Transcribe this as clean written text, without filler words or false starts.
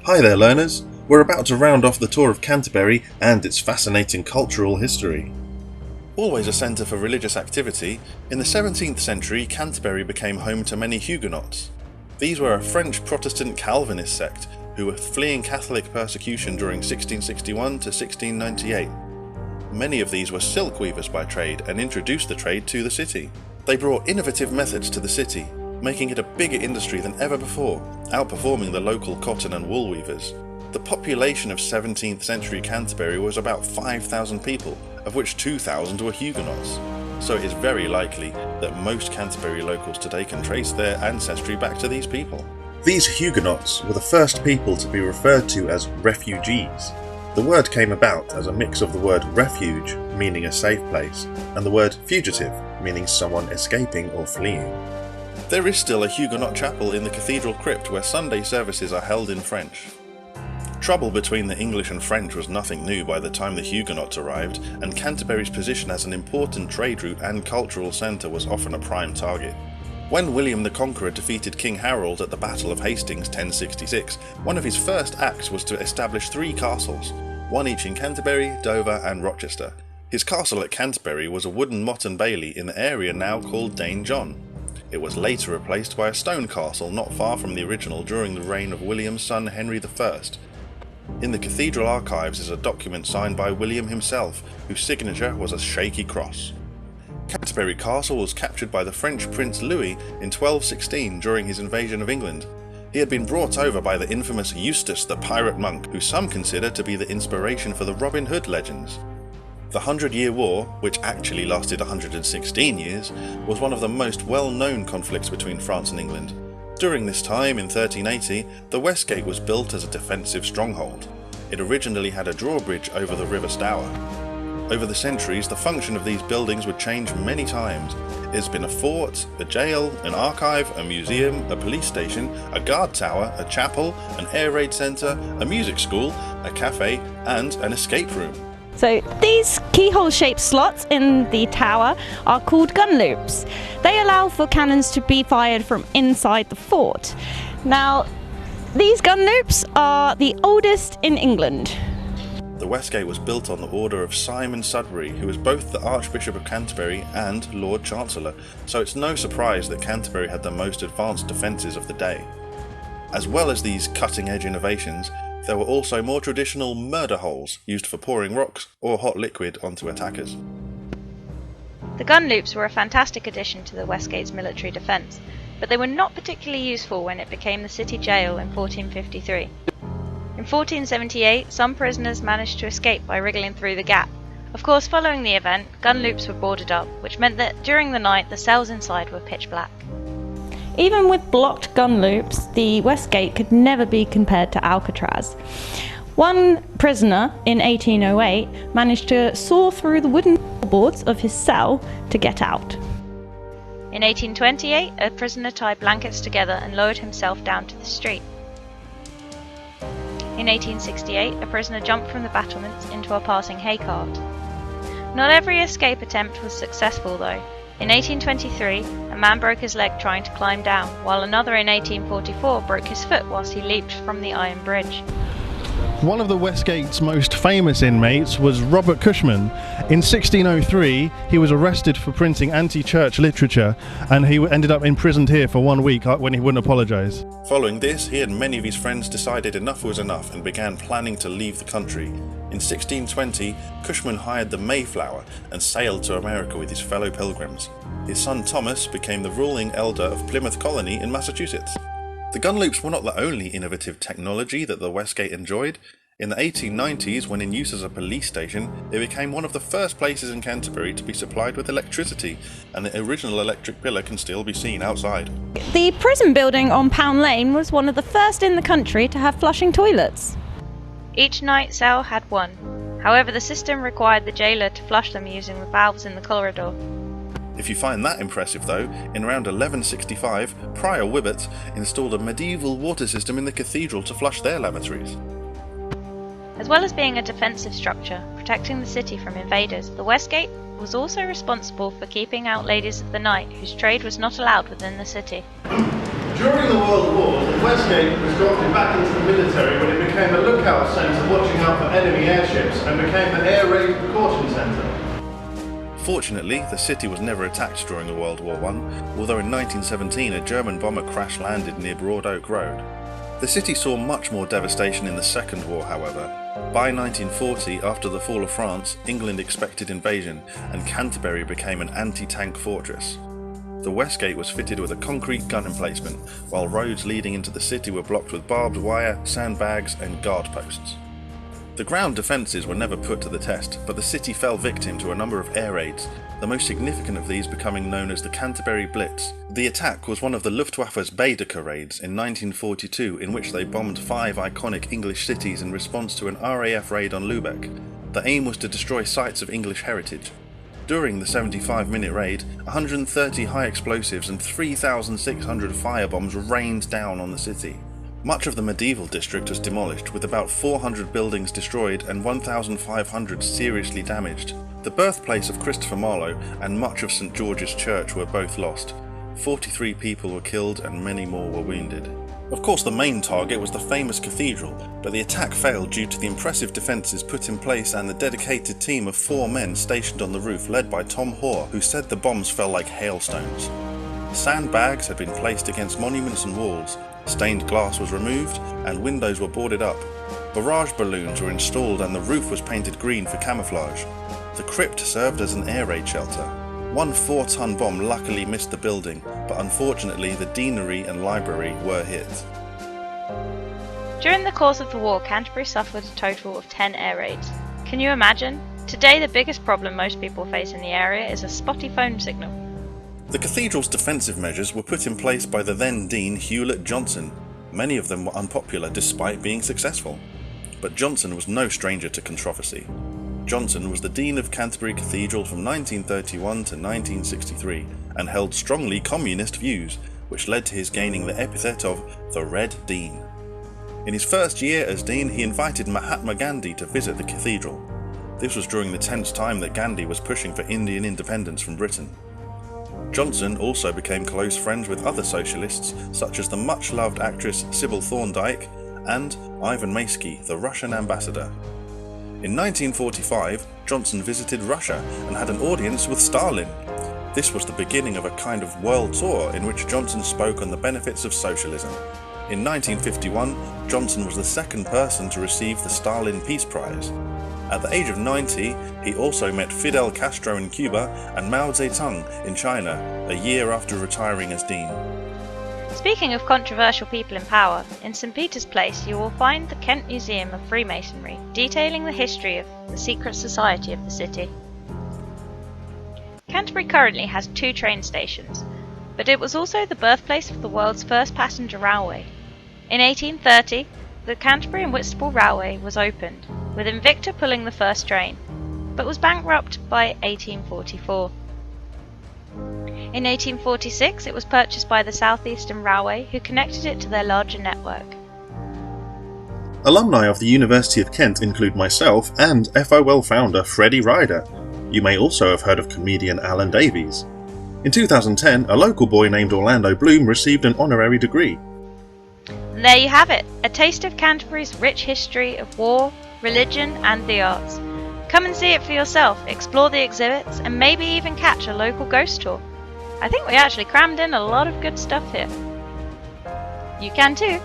Hi there learners, we're about to round off the tour of Canterbury and its fascinating cultural history. Always a centre for religious activity, in the 17th century Canterbury became home to many Huguenots. These were a French Protestant Calvinist sect who were fleeing Catholic persecution during 1661 to 1698. Many of these were silk weavers by trade and introduced the trade to the city. They brought innovative methods to the city, making it a bigger industry than ever before, outperforming the local cotton and wool weavers. The population of 17th century Canterbury was about 5,000 people, of which 2,000 were Huguenots. So it is very likely that most Canterbury locals today can trace their ancestry back to these people. These Huguenots were the first people to be referred to as refugees. The word came about as a mix of the word refuge, meaning a safe place, and the word fugitive, meaning someone escaping or fleeing. There is still a Huguenot chapel in the cathedral crypt where Sunday services are held in French. Trouble between the English and French was nothing new by the time the Huguenots arrived, and Canterbury's position as an important trade route and cultural centre was often a prime target. When William the Conqueror defeated King Harold at the Battle of Hastings 1066, one of his first acts was to establish 3 castles, one each in Canterbury, Dover and Rochester. His castle at Canterbury was a wooden motte and bailey in the area now called Dane John. It was later replaced by a stone castle not far from the original during the reign of William's son Henry I. In the cathedral archives is a document signed by William himself, whose signature was a shaky cross. Canterbury Castle was captured by the French Prince Louis in 1216 during his invasion of England. He had been brought over by the infamous Eustace the pirate monk, who some consider to be the inspiration for the Robin Hood legends. The 100-Year War, which actually lasted 116 years, was one of the most well-known conflicts between France and England. During this time, in 1380, the Westgate was built as a defensive stronghold. It originally had a drawbridge over the River Stour. Over the centuries, the function of these buildings would change many times. It has been a fort, a jail, an archive, a museum, a police station, a guard tower, a chapel, an air raid centre, a music school, a cafe, and an escape room. So these keyhole-shaped slots in the tower are called gun loops. They allow for cannons to be fired from inside the fort. Now, these gun loops are the oldest in England. The Westgate was built on the order of Simon Sudbury, who was both the Archbishop of Canterbury and Lord Chancellor, so it's no surprise that Canterbury had the most advanced defences of the day. As well as these cutting-edge innovations, there were also more traditional murder holes used for pouring rocks or hot liquid onto attackers. The gun loops were a fantastic addition to the Westgate's military defence, but they were not particularly useful when it became the city jail in 1453. In 1478, some prisoners managed to escape by wriggling through the gap. Of course, following the event, gun loops were boarded up, which meant that during the night the cells inside were pitch black. Even with blocked gun loops, the Westgate could never be compared to Alcatraz. One prisoner in 1808 managed to saw through the wooden boards of his cell to get out. In 1828, a prisoner tied blankets together and lowered himself down to the street. In 1868, a prisoner jumped from the battlements into a passing hay cart. Not every escape attempt was successful though. In 1823, a man broke his leg trying to climb down, while another in 1844 broke his foot whilst he leaped from the iron bridge. One of the Westgate's most famous inmates was Robert Cushman. In 1603, he was arrested for printing anti-church literature, and he ended up imprisoned here for 1 week when he wouldn't apologise. Following this, he and many of his friends decided enough was enough and began planning to leave the country. In 1620, Cushman hired the Mayflower and sailed to America with his fellow pilgrims. His son Thomas became the ruling elder of Plymouth Colony in Massachusetts. The gun loops were not the only innovative technology that the Westgate enjoyed. In the 1890s, when in use as a police station, it became one of the first places in Canterbury to be supplied with electricity, and the original electric pillar can still be seen outside. The prison building on Pound Lane was one of the first in the country to have flushing toilets. Each night cell had one. However, the system required the jailer to flush them using the valves in the corridor. If you find that impressive though, in around 1165, Prior Wibbet installed a medieval water system in the cathedral to flush their lavatories. As well as being a defensive structure, protecting the city from invaders, the Westgate was also responsible for keeping out ladies of the night whose trade was not allowed within the city. During the World War, the Westgate was drafted back into the military when it became a lookout centre watching out for enemy airships and became an air raid precaution centre. Fortunately, the city was never attacked during World War I, although in 1917 a German bomber crash-landed near Broad Oak Road. The city saw much more devastation in the Second War, however. By 1940, after the fall of France, England expected invasion, and Canterbury became an anti-tank fortress. The Westgate was fitted with a concrete gun emplacement, while roads leading into the city were blocked with barbed wire, sandbags and guard posts. The ground defences were never put to the test, but the city fell victim to a number of air raids, the most significant of these becoming known as the Canterbury Blitz. The attack was one of the Luftwaffe's Baedeker raids in 1942, in which they bombed 5 iconic English cities in response to an RAF raid on Lubeck. The aim was to destroy sites of English heritage. During the 75-minute raid, 130 high explosives and 3,600 firebombs rained down on the city. Much of the medieval district was demolished, with about 400 buildings destroyed and 1,500 seriously damaged. The birthplace of Christopher Marlowe and much of St George's Church were both lost. 43 people were killed and many more were wounded. Of course, the main target was the famous cathedral, but the attack failed due to the impressive defences put in place and the dedicated team of 4 men stationed on the roof led by Tom Hoare, who said the bombs fell like hailstones. Sandbags had been placed against monuments and walls, stained glass was removed and windows were boarded up. Barrage balloons were installed and the roof was painted green for camouflage. The crypt served as an air raid shelter. One 4-ton bomb luckily missed the building, but unfortunately the deanery and library were hit. During the course of the war, Canterbury suffered a total of 10 air raids. Can you imagine? Today the biggest problem most people face in the area is a spotty phone signal. The cathedral's defensive measures were put in place by the then Dean Hewlett Johnson. Many of them were unpopular despite being successful. But Johnson was no stranger to controversy. Johnson was the Dean of Canterbury Cathedral from 1931 to 1963 and held strongly communist views, which led to his gaining the epithet of the Red Dean. In his first year as Dean, he invited Mahatma Gandhi to visit the cathedral. This was during the tense time that Gandhi was pushing for Indian independence from Britain. Johnson also became close friends with other socialists, such as the much-loved actress Sybil Thorndike and Ivan Maysky, the Russian ambassador. In 1945, Johnson visited Russia and had an audience with Stalin. This was the beginning of a kind of world tour in which Johnson spoke on the benefits of socialism. In 1951, Johnson was the second person to receive the Stalin Peace Prize. At the age of 90, he also met Fidel Castro in Cuba and Mao Zedong in China, a year after retiring as dean. Speaking of controversial people in power, in St Peter's Place you will find the Kent Museum of Freemasonry, detailing the history of the secret society of the city. Canterbury currently has 2 train stations, but it was also the birthplace of the world's first passenger railway. In 1830, the Canterbury and Whitstable Railway was opened, with Invicta pulling the first train, but was bankrupt by 1844. In 1846 it was purchased by the South Eastern Railway, who connected it to their larger network. Alumni of the University of Kent include myself and FOL founder Freddie Ryder. You may also have heard of comedian Alan Davies. In 2010, a local boy named Orlando Bloom received an honorary degree. And there you have it, a taste of Canterbury's rich history of war, religion and the arts. Come and see it for yourself, explore the exhibits and maybe even catch a local ghost tour. I think we actually crammed in a lot of good stuff here. You can too!